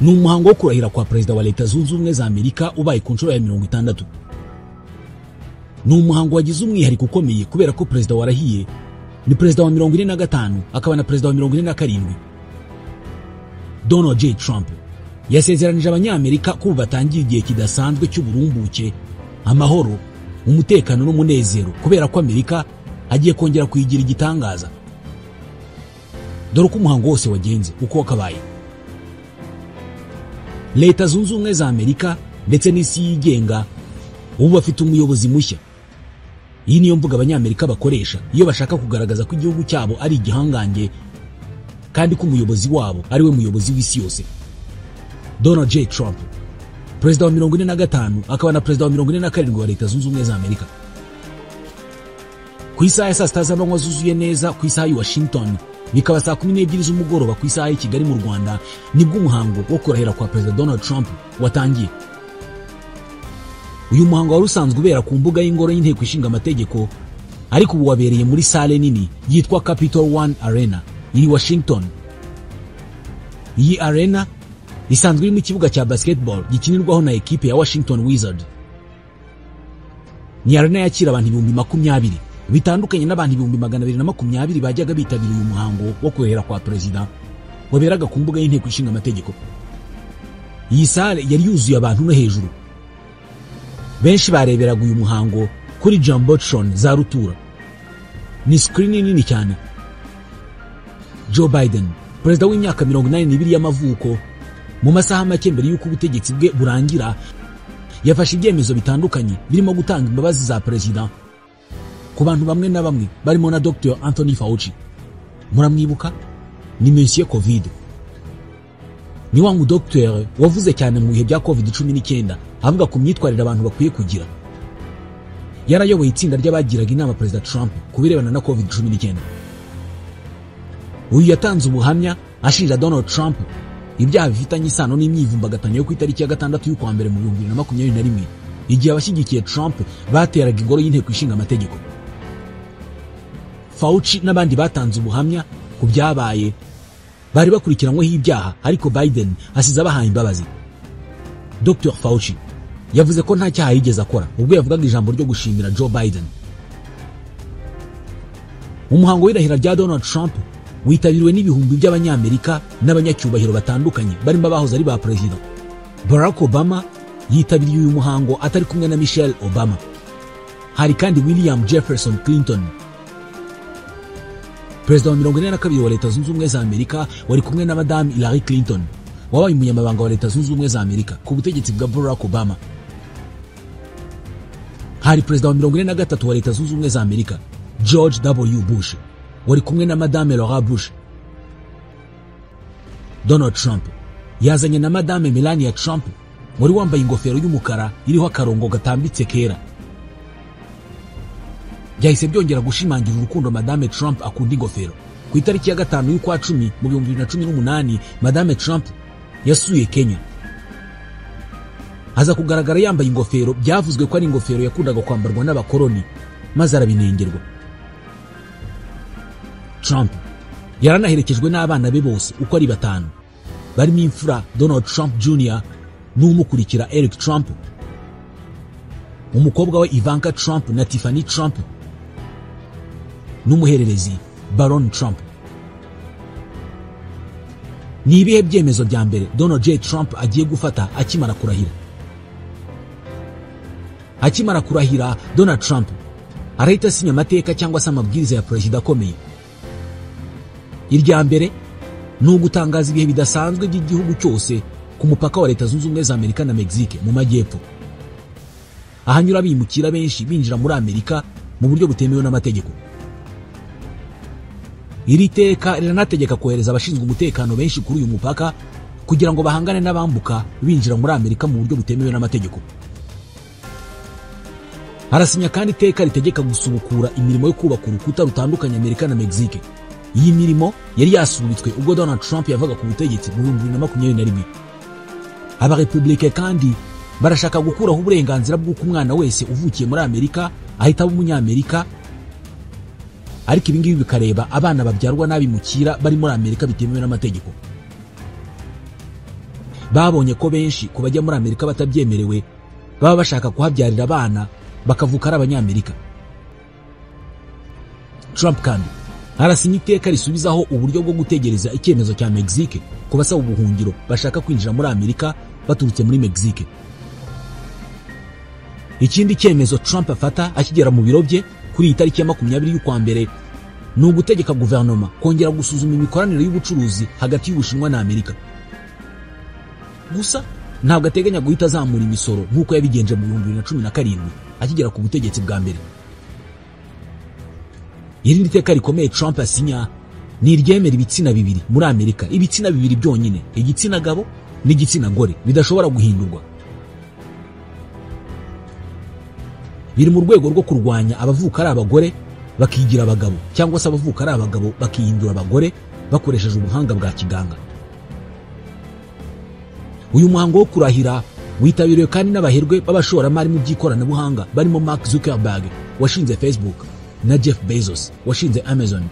ni umuhango wo kurahira kwa perezida wa Leta Zunze Ubumwe za Amerika ubaye ku nshuro ya 60. Ni umuhango wagize umwihariko ukomeye kubera ko perezida warahiye ni perezida wa 45 akaba na perezida wa 47. Donald J. Trump yasezeranije abanyamerika ko batangiye igihe kidasanzwe cy'uburumbuke, amahoro, umutekano n'umunezero kubera ko Amerika agiye kongera kuyigira igitangaza. Dore uko umuhango wose wagenze uko wakabaye. Leta Zunze Ubumwe za Amerika ndetse n'isi yigenga ubu bafite umuyobozi mushya. Iyi niyo mvuga abanyamerika bakoresha iyo bashaka kugaragaza ko igihugu cyabo ari igihangange kandi ko umuyobozi wabo ari we muyobozi w'isi yose. Donald J. Trump, perezida wa 45 akaba na perezida wa 47 wa Leta Zunze Ubumwe za Amerika. Ku isaha ya saa sita z'amanywa zuzuye neza ku isaha ya Washington, bikaba saa 12 z'umugoroba ku isaha ya Kigali mu Rwanda, nibwo umuhango wo kurahira kwa perezida Donald Trump watangiye. Uyu muhango wari usanzwe ubera ku mbuga y'ingoro y'inteko ishinga amategeko, ariko ubu wabereye muri sale nini yitwa Capitol One Arena iri Washington. Iyi arena isanzwe iri mu kibuga cya basketball gikinirwaho na ekipe ya Washington Wizards. Ni arena yakira abantu 20,000 bitandukanye n'abantu 220 bajyaga bitabira uyu muhango wo kurahira kwa perezida waberaga ku mbuga y'inteko ishinga amategeko. Iyi sale yari yuzuye abantu no hejuru. Benshi bareberaga uyu muhango kuri Jumbotron za rutura. Ni screen nini cyane. Joe Biden, perezida w'imyaka 82 y'amavuko, mu masaha make mbere y'uko ubutegetsi bwe burangira, yafashe ibyemezo bitandukanye birimo gutanga imbabazi za perezida ku bantu bamwe na bamwe barimo na Dr. Anthony Fauci. Muramwibuka? Ni Monsieur Covid. Ni wa mudokiteri wavuze cyane mu bihe bya COVID-19 avuga ku myitwarire abantu bakwiye kugira. Yarayoboye itsinda ry'abagiraga inama perezida Trump kubirebana na COVID-19. Uyu yatanze ubuhamya ashinja Donald Trump ibyaha bifitanye isano n'imyivumbagatanyo yo ku itariki ya 6 y'ukwa mbere mu 2021 igihe abashyigikiye Trump bateraga ingoro y'inteko ishinga amategeko. Fauci n'abandi batanze ubuhamya ku byabaye bari bakurikiranyweho ibyaha, ariko Biden asize abahaye imbabazi. Dr. Fauci yavuze ko nta cyaha yigeze akora ubwo yavugaga ijambo ryo gushimira Joe Biden. Umuhango w'irahira rya Donald Trump witabiriwe n'ibihumbi by'abanyamerika n'abanyacyubahiro batandukanye barimo abahoze ari ba perezida. Barack Obama yitabiriye uyu muhango atari kumwe na Michelle Obama. Hari kandi William Jefferson Clinton, perezida wa 42 wa Leta Zunze Ubumwe za Amerika, wari kumwe na Madame Hillary Clinton wabaye umunyamabanga wa Leta Zunze Ubumwe za Amerika ku butegetsi bwa Barack Obama. Hari perezida wa 43 wa Leta Zunze Ubumwe za Amerika, George W. Bush, wari kumwe na Madame Laura Bush. Donald Trump yazanye na Madame Melania Trump, wari wambaye ingofero y'umukara iriho akarongo gatambitse kera. Byahise byongera gushimangira urukundo Madame Trump akunda ingofero. Ku itariki ya 5 y'ukwa 10 mu 2018, Madame Trump yasuye Kenya. Aza kugaragara yambaye ingofero byavuzwe ko ari ingofero yakundaga kwambarwa n'abakoloni, maze arabinengerwa. Trump yaranaherekejwe n'abana be bose uko ari 5, barimo imfura Donald Trump Jr. n'umukurikira Eric Trump, umukobwa we Ivanka Trump na Tiffany Trump, n'umuhererezi Baron Trump. Ni ibihe byemezo bya mbere Donald J. Trump agiye gufata akimara kurahira? Akimara kurahira, Donald Trump arahita asinya amateka cyangwa se amabwiriza ya perezida akomeye. Irya mbere ni ugutangaza ibihe bidasanzwe by'igihugu cyose ku mupaka wa Leta Zunze Ubumwe za Amerika na Mexique mu majyepfo. Ahanyura bimukira benshi binjira muri Amerika mu buryo butemewe n'amategeko. Iri teka riranategeka kohereza abashinzwe umutekano benshi kuri uyu mupaka kugira ngo bahangane n'abambuka binjira muri Amerika mu buryo butemewe n'amategeko. Harasinya kandi iteka ritegeka gusubukura imirimo yo kubaka urukuta rutandukanya Amerika na Mexique. Iyi mirimo yari yasubitswe ubwo Donald Trump yavaga ku butegetsi mu 2021. Abarepublike kandi barashaka gukuraho uburenganzira bw'uko umwana wese uvukiye muri Amerika ahita aba umunyamerika, ariko ibingibi bikareba abana babyarwa n'abimukira bari muri Amerika bitemewe n'amategeko. babonye ko benshi ku bajya muri Amerika batabyemerewe baba bashaka kuhabyarira abana bakavuka ari abanyamerika. Trump kandi arasinya iteka risubizaho uburyo bwo gutegereza icyemezo cya Mexique ku basaba ubuhungiro bashaka kwinjira muri Amerika baturutse muri Mexique. Ikindi cyemezo Trump afata akigera mu biro bye kuri itariki ya 20 y'ukwa mbere ni ugutegeka guverinoma kongera gusuzuma imikoranire y'ubucuruzi hagati y'Ubushinwa na Amerika. Gusa ntabwo ateganya guhita azamura imisoro nk'uko yabigenje mu 2017 akigera ku butegetsi bwa mbere. Irindi teka rikomeye Trump asinya ni iryemera ibitsina bibiri muri Amerika, ibitsina bibiri byonyine, igitsina gabo n'igitsina gore bidashobora guhindurwa. Biri mu rwego rwo kurwanya abavuka ari abagore bakigira abagabo cyangwa se abavuka ari abagabo bakihindura abagore bakoresheje ubuhanga bwa kiganga. Uyu muhango wo kurahira witabiriwe kandi n'abaherwe b'abashoramari mu by'ikoranabuhanga barimo Mark Zuckerberg washinze Facebook na Jeff Bezos washinze Amazon.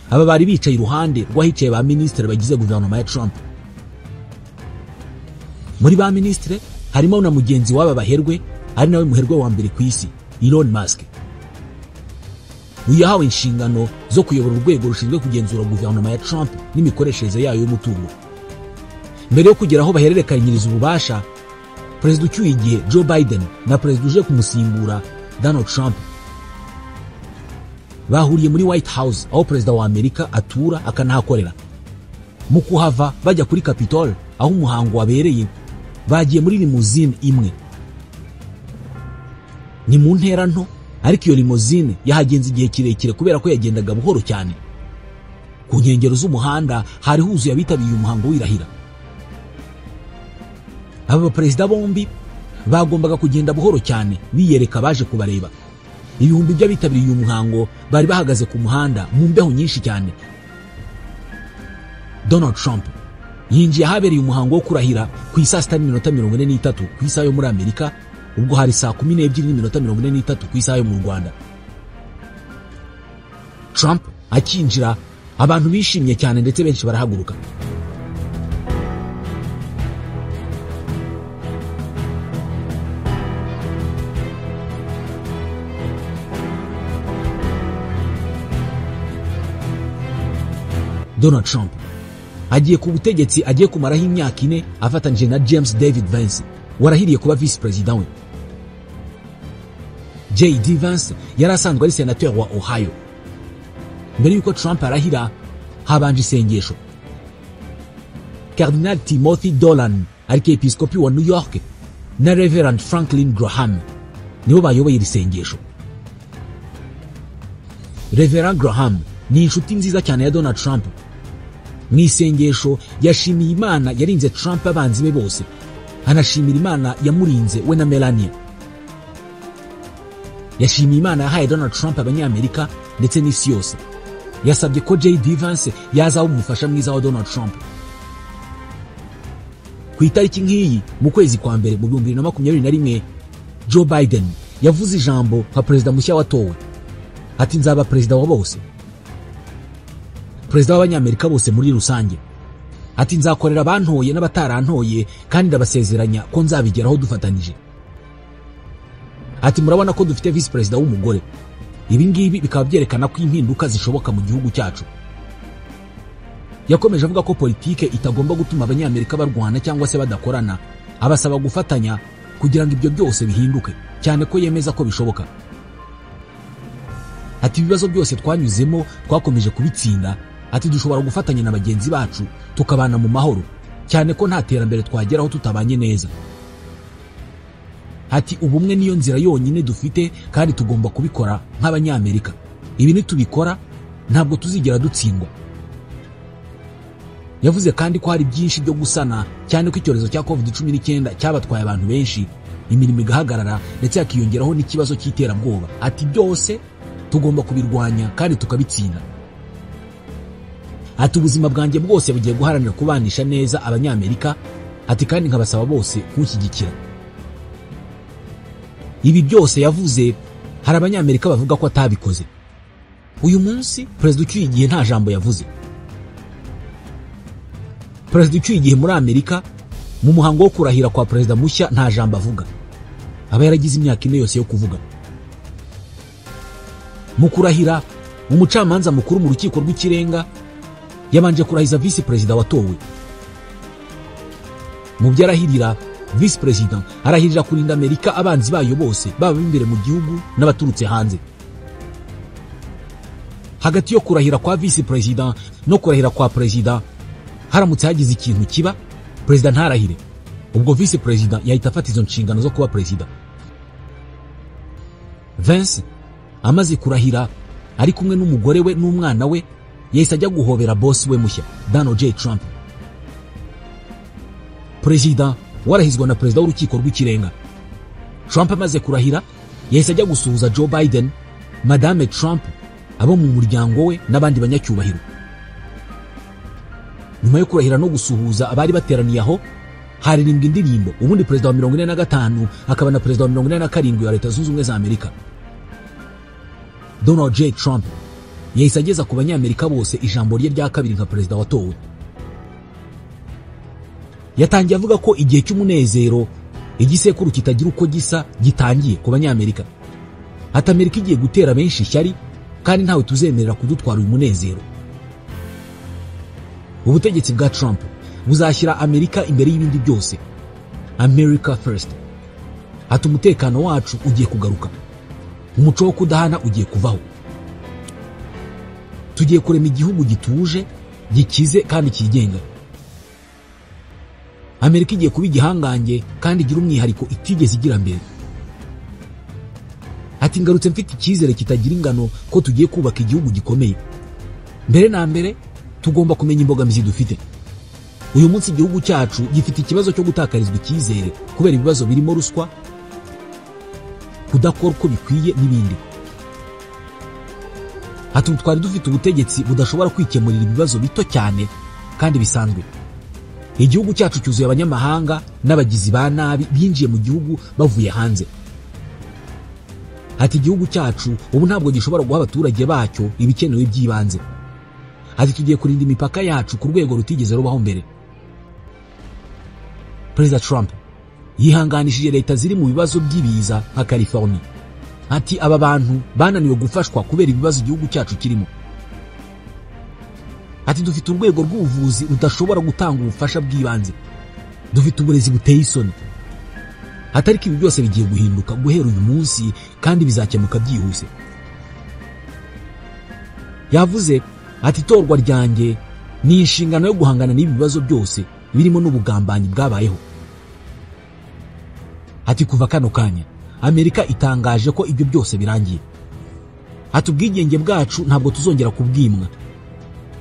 Aba bari bicaye iruhande rw'ahicaye ba ministre bagize guverinoma ya Trump. Muri ba ministre harimo na mugenzi w'aba baherwe ari nawe muherwe wa mbere ku isi, Elon Musk. Uyu yahawe inshingano zo kuyobora urwego rushinzwe kugenzura guverinoma ya Trump n'imikoreshereze yayo y'umutungo. Mbere yo kugera aho bahererekanyiriza ububasha, Perezida ucyuye igihe Joe Biden na Perezida uje kumusimbura Donald Trump bahuriye muri White House aho Perezida wa Amerika atura akanahakorera. Mu kuhava bajya kuri Capitol aho umuhango wabereye, bagiye muri limousine imwe. Ni mu ntera nto, ariko iyo limousine yahagenze igihe kirekire kubera ko yagendaga buhoro cyane. Ku nkengero z'umuhanda hari huzuye abitabiriye umuhango w'irahira. Aba perezida bombi bagombaga kugenda buhoro cyane biyereka baje kubareba. Ibihumbi by'abitabiriye uyu muhango bari bahagaze ku muhanda mu mbeho nyinshi cyane. Donald Trump yinjiye ahabereye umuhango wo kurahira ku isaa 6:43 ku isaha yo muri Amerika, ubwo hari saa 12:43 ku isaha yo mu Rwanda. Trump akinjira abantu bishimye cyane ndetse benshi barahaguruka. Donald Trump agiye ku butegetsi agiye kumaraho imyaka 4 afatanyije na James David Vance warahiriye kuba vice president we. J.D. Vance yari asanzwe ari senateur wa Ohio. Mbere yuko Trump arahira habanje isengesho. Cardinal Timothy Dolan arikepiskopi wa New York na Reverend Franklin Graham nibo bayoboye iri sengesho. Reverend Graham ni inshuti nziza cyane ya Donald Trump. Mu isengesho yashimiye Imana yarinze Trump abanzi be bose, anashimira Imana yamurinze we na Melania. Yashimiye Imana yahaye Donald Trump abanyamerika ndetse n'isi yose. Yasabye ko J.D. Vance yaza umufasha mwiza wa Donald Trump. Ku itariki nk'iyi mu kwezi kwa mbere mu 2021 Joe Biden yavuze ijambo nka perezida mushya watowe. Ati nzaba perezida wa bose, perezida w'abanyamerika bose muri rusange. Ati nzakorera abantoye n'abatarantoye kandi ndabasezeranya ko nzabigeraho dufatanije. Ati murabona ko dufite vice president w'umugore. Ibi ngibi bikaba byerekana ko impinduka zishoboka mu gihugu cyacu. Yakomeje avuga ko politike itagomba gutuma abanyamerika barwana cyangwa se badakorana, abasaba gufatanya kugira ngo ibyo byose bihinduke, cyane ko yemeza ko bishoboka. Ati ibibazo byose twanyuzemo twakomeje kubitsinda. Ati dushobora gufatanya na bagenzi bacu tukabana mu mahoro, cyane ko nta terambere twageraho tutabanye neza. Ati ubumwe niyo nzira yonyine dufite kandi tugomba kubikora nk'abanyamerika. Ibi nitubikora ntabwo tuzigera dutsindwa. Yavuze kandi ko hari byinshi byo gusana, cyane ko icyorezo cya COVID-19 cyabatwaye abantu benshi, imirimo igahagarara ndetse yakiyongeraho n'ikibazo cy'iterabwoba. Ati byose tugomba kubirwanya kandi tukabitsinda. Ati ubuzima bwanjye bwose bugiye guharanira kubanisha neza abanyamerika. Ati kandi nkabasaba bose kunshyigikira. Ibi byose yavuze hari abanyamerika bavuga ko atabikoze. Uyu munsi perezida ucyuye igihe nta jambo yavuze. perezida ucyuye igihe muri Amerika mu muhango wo kurahira kwa perezida mushya nta jambo avuga, aba yaragize imyaka ine yose yo kuvuga. Mu kurahira, umucamanza mukuru mu rukiko rw'ikirenga yabanje kurahiza visi perezida watowe. Mu byo arahirira, visi perezida arahirira kurinda Amerika abanzi bayo bose, baba imbere mu gihugu n'abaturutse hanze. Hagati yo kurahira kwa visi perezida no kurahira kwa perezida, haramutse hagize ikintu kiba, perezida ntarahire, ubwo visi perezida yahita afata izo nshingano zo kuba perezida. Vance amaze kurahira ari kumwe n'umugore we n'umwana we, yahise ajya guhobera boss we mushya Donald J. Trump. Perezida warahizwa na perezida w'urukiko rw'ikirenga. Trump amaze kurahira yahise ajya gusuhuza Joe Biden, Madame Trump, abo mu muryango we n'abandi banyacyubahiro. Nyuma yo kurahira no gusuhuza abari bateraniye aho, haririmbwa indirimbo, ubundi perezida wa 45 akaba na perezida wa 47 wa Leta Zunze Ubumwe za Amerika. Donald J. Trump yahise ageza ku banyamerika bose ijambo rye rya kabiri nka perezida watowe. Yatangiye avuga ko igihe cy'umunezero, igisekuru kitagira uko gisa, gitangiye ku banyamerika. Ati Amerika igiye gutera benshi ishyari, kandi ntawe tuzemerera kudutwara uyu munezero. Ubutegetsi bwa Trump buzashyira Amerika imbere y'ibindi byose. America first. Ati umutekano wacu ugiye kugaruka, umuco wo kudahana ugiye kuvaho. Tugiye kurema igihugu gituje, gikize kandi kigenga. Amerika igiye kuba igihangange kandi igira umwihariko itigeze igira mbere. Ati ngarutse mfite icyizere kitagira ingano ko tugiye kubaka igihugu gikomeye. Mbere na mbere tugomba kumenya imbogamizi dufite. Uyu munsi igihugu cyacu gifite ikibazo cyo gutakarizwa icyizere kubera ibibazo birimo ruswa, kudakora uko bikwiye n'ibindi. Ati twari dufite ubutegetsi budashobora kwikemurira ibibazo bito cyane kandi bisanzwe. Igihugu cyacu cyuzuye abanyamahanga n'abagizi ba nabi binjiye mu gihugu bavuye hanze. Ati igihugu cyacu ubu ntabwo gishobora guha abaturage bacyo ibikenewe by'ibanze. Ati tugiye kurinda imipaka yacu ku rwego rutigeze rubaho mbere. Perezida Trump yihanganishije leta ziri mu bibazo by'ibiza nka California. Ati aba bantu bananiwe gufashwa kubera ibibazo igihugu cyacu kirimo. Ati dufite urwego rw'ubuvuzi rudashobora gutanga ubufasha bw'ibanze. Dufite uburezi buteye isoni. Atari ko ibi byose bigiye guhinduka guhera uyu munsi kandi bizakemuka byihuse. Yavuze ati itorwa ryanjye ni inshingano yo guhangana n'ibi bibazo byose birimo n'ubugambanyi bwabayeho. Ati kuva kano kanya Amerika itangaje ko ibyo byose birangiye. Ati ubwigenge bwacu ntabwo tuzongera kubwimwa.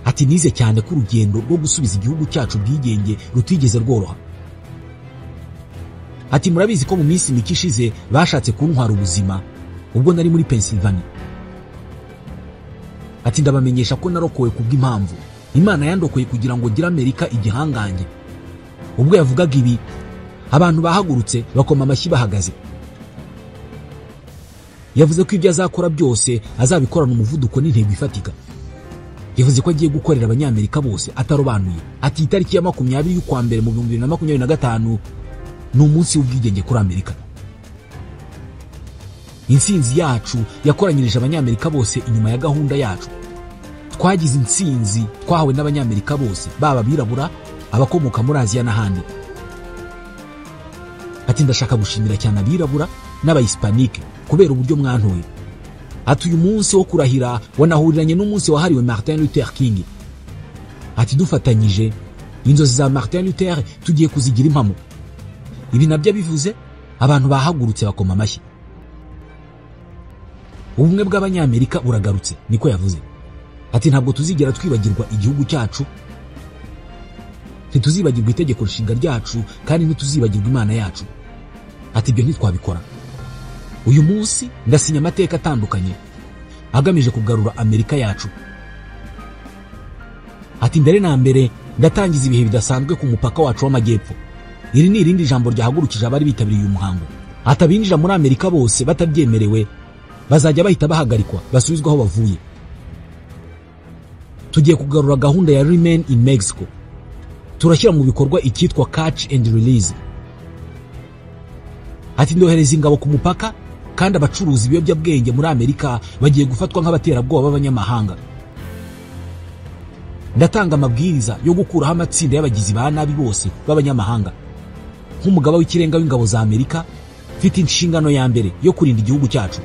Ati nize cyane ko urugendo rwo gusubiza igihugu cyacu ubwigenge rutigeze rworoha. Ati murabizi ko mu minsi mike ishize bashatse kuntwara ubuzima ubwo nari muri Pennsylvania. Ati ndabamenyesha ko narokowe kubw'impamvu Imana yandokoye kugira ngo gira Amerika igihangange. Ubwo yavugaga ibi, abantu bahagurutse bakoma amashyi bahagaze. Yavuze ko ibyo azakora byose azabikorana umuvuduko n'intego ifatika. Yavuze ko agiye gukorera abanyamerika bose atarobanuye. Ati itariki ya 20 y'ukwa mbere mu 2025 ni umunsi w'ubwigenge kuri Amerika. Intsinzi yacu yakoranyirije abanyamerika bose inyuma ya gahunda yacu. Twagize intsinzi twahawe n'abanyamerika bose, baba birabura, abakomoka muri Aziya n'ahandi. Ati ndashaka gushimira cyane abirabura n'abahispanike kubera uburyo mwantoye. Ati uyu munsi wo kurahira wanahuriranye n'umunsi wahariwe Martin Luther King. Ati dufatanyije inzozi za Martin Luther tugiye kuzigira impamo. Ibi nabyo bivuze abantu bahagurutse bakoma amashyi. Ubumwe bw'abanyamerika buragarutse, niko yavuze. Ati ntabwo tuzigera twibagirwa igihugu cyacu, ntituzibagirwa itegeko nshinga ryacu, kandi ntituzibagirwa Imana yacu. Ati ibyo ntitwabikora. Uyu munsi ndasinya amateka atandukanye agamije kugarura Amerika yacu. Ati mbere na mbere ndatangiza ibihe bidasanzwe ku mupaka wacu w'amajyepfo. Iri ni irindi jambo ryahagurukije abari bitabiriye uyu muhango. Atabinjira muri Amerika bose batabyemerewe bazajya bahita bahagarikwa basubizwa aho bavuye. Tugiye kugarura gahunda ya Remain in Mexico. turashyira mu bikorwa icyitwa catch and release. Ati ndohereza ingabo ku mupaka kandi abacuruzi ibiyobyabwenge muri Amerika bagiye gufatwa nk'abaterabwoba b'abanyamahanga. Ndatanga amabwiriza yo gukuraho amatsinda y'abagizi ba nabi bose b'abanyamahanga. Nk'umugaba w'ikirenga w'ingabo za Amerika mfite inshingano ya mbere yo kurinda igihugu cyacu.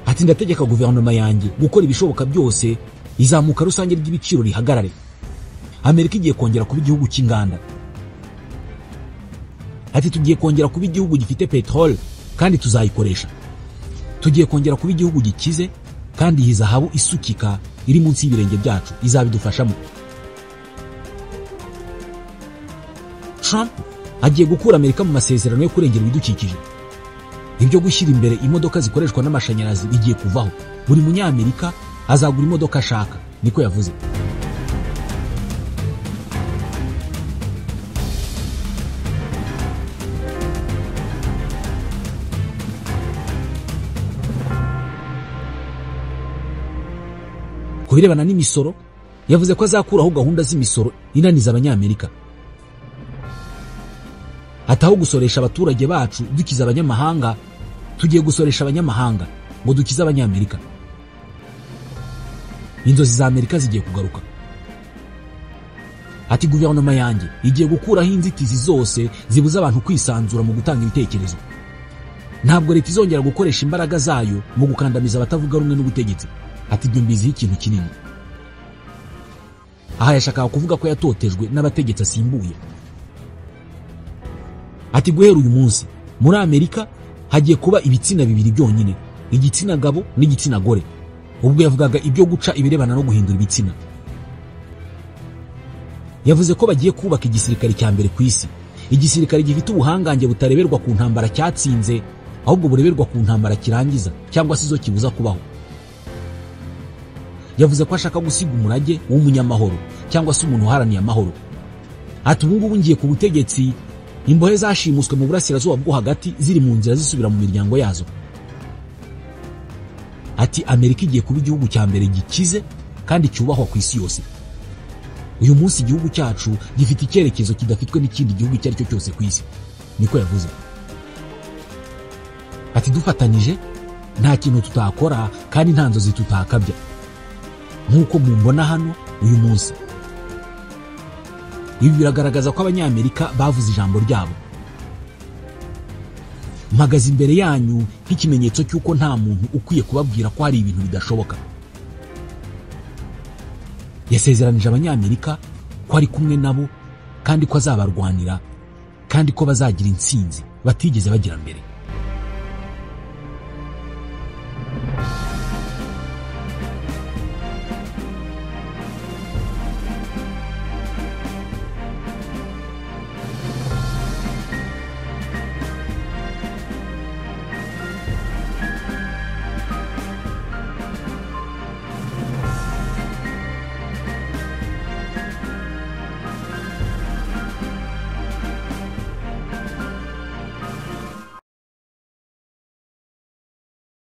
Ati ndategeka guverinoma yanjye gukora ibishoboka byose izamuka rusange ry'ibiciro rihagarare. Amerika igiye kongera kuba igihugu cy'inganda. Ati tugiye kongera kuba igihugu gifite petrol kandi tuzayikoresha. Tugiye kongera kuba igihugu gikize kandi iyi zahabu isukika iri munsi y'ibirenge byacu izabidufashamo. Trump agiye gukura Amerika mu masezerano yo kurengera ibidukikije. Ibyo gushyira imbere imodoka zikoreshwa n'amashanyarazi bigiye kuvaho. Buri munyamerika azagura imodoka ashaka, niko yavuze. Ku birebana n'imisoro, yavuze ko azakuraho gahunda z'imisoro inaniza abanyamerika. Ataho gusoresha abaturage bacu dukiza abanyamahanga, tugiye gusoresha abanyamahanga ngo dukize abanyamerika. Inzozi za Amerika zigiye kugaruka. Ati guverinoma yanjye igiye gukuraho inzitizi zose zibuza abantu kwisanzura mu gutanga ibitekerezo. Ntabwo leta izongera gukoresha imbaraga zayo mu gukandamiza abatavuga rumwe n'ubutegetsi. Ati ibyo mbiziho ikintu kinini. Aha yashakaga kuvuga ko yatotejwe n'abategetsi asimbuye. Ati guhera uyu munsi muri Amerika hagiye kuba ibitsina bibiri byonyine, igitsina gabo n'igitsina gore. Ubwo yavugaga ibyo guca ibirebana no guhindura ibitsina. Yavuze ko bagiye kubaka igisirikare cya mbere ku isi, igisirikare gifite ubuhangange butareberwa ku ntambara cyatsinze, ahubwo bureberwa ku ntambara kirangiza cyangwa se izo kibuza kubaho. Yavuze ko ashaka gusiga umurage w'umunyamahoro cyangwa se umuntu uharaniye amahoro. Ati ubu ngubu ngiye ku butegetsi, imbohe zashimuswe mu burasirazuba bwo hagati ziri mu nzira zisubira mu miryango yazo. Ati Amerika igiye kuba igihugu cya mbere gikize kandi cyubahwa ku isi yose. Uyu munsi igihugu cyacu gifite icyerekezo kidafitwe n'ikindi gihugu icyo ari cyo cyose ku isi, niko yavuze. Ati dufatanyije nta kintu tutakora kandi nta nzozi tutakabya. Nk'uko mumbona hano uyu munsi. Ibi biragaragaza ko abanyamerika bavuze ijambo ryabo. Mpagaze imbere yanyu nk'ikimenyetso cy'uko nta muntu ukwiye kubabwira ko hari ibintu bidashoboka. Yasezeranije abanyamerika ko ari kumwe nabo kandi ko azabarwanira kandi ko bazagira intsinzi batigeze bagira mbere.